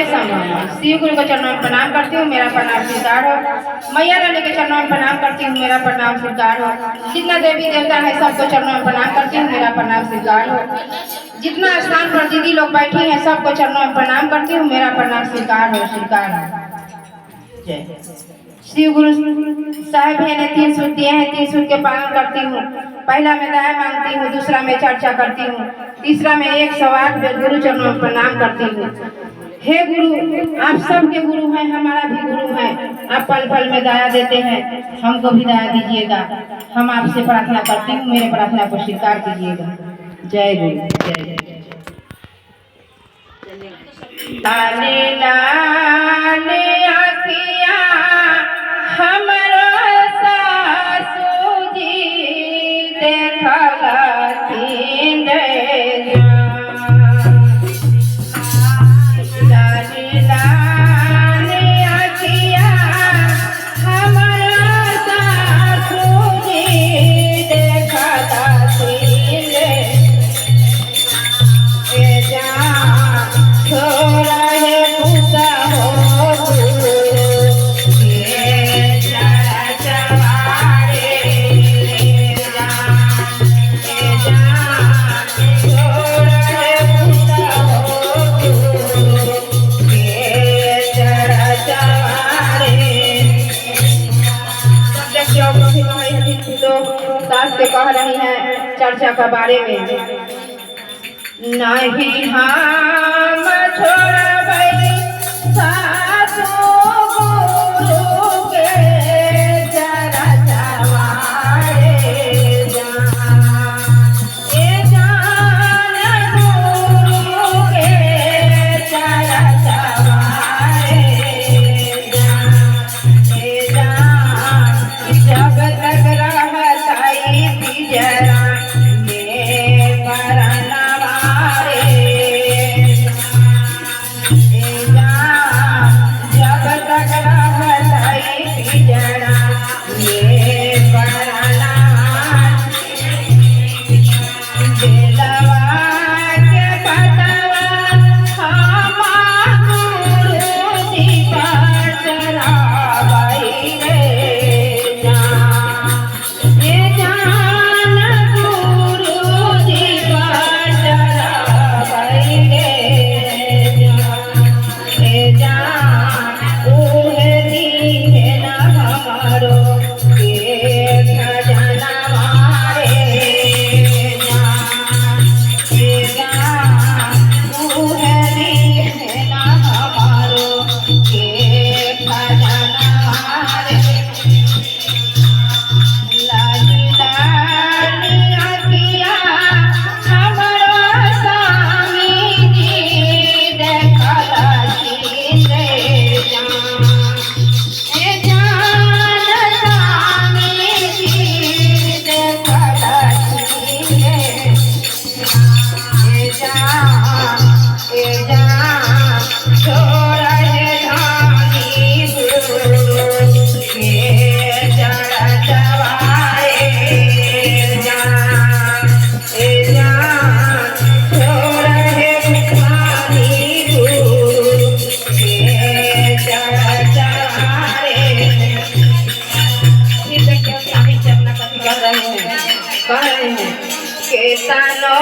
जय श्यामा। शिव गुरु के चरणों में प्रणाम करती हूँ, मेरा प्रणाम स्वीकार हो। मैया रानी के चरणों में प्रणाम करती हूँ, मेरा प्रणाम स्वीकार हो। जितना देवी देवता है सबको चरणों में प्रणाम करती हूँ, मेरा प्रणाम स्वीकार हो। जितना स्थान पर दीदी लोग बैठी हैं सबको चरणों में प्रणाम करती हूँ, मेरा प्रणाम स्वीकार हो, स्वीकार हो। जय शिव गुरु साहब ने 3 सूत्र दिए हैं, 3 सूत्र के पालन करती हूँ। पहला में दया मांगती हूँ, दूसरा में चर्चा करती हूँ, तीसरा में 108 गुरु चरणों में प्रणाम करती हूँ। हे गुरु, आप सबके गुरु हैं, हमारा भी गुरु है। आप पल पल में दया देते हैं, हमको भी दया दीजिएगा। हम आपसे प्रार्थना करती हूँ, मेरे प्रार्थना को स्वीकार कीजिएगा। जय गुरु, जय जय। ताने लाने आखिया हमरो सासू जी देखलथिन रे लाने लाने आखिया हमरो सासू जी देखलथिन रे ए जा छोरा है पुता हो सास से कह रही है चर्चा के बारे में। नहीं हम छोड़बै सासु गुरु के चरचवा रे जान। ए जान गुरु के चरचवा रे जान। ए जान जब तक रहतै पिजरा कह रहे हैं केतनो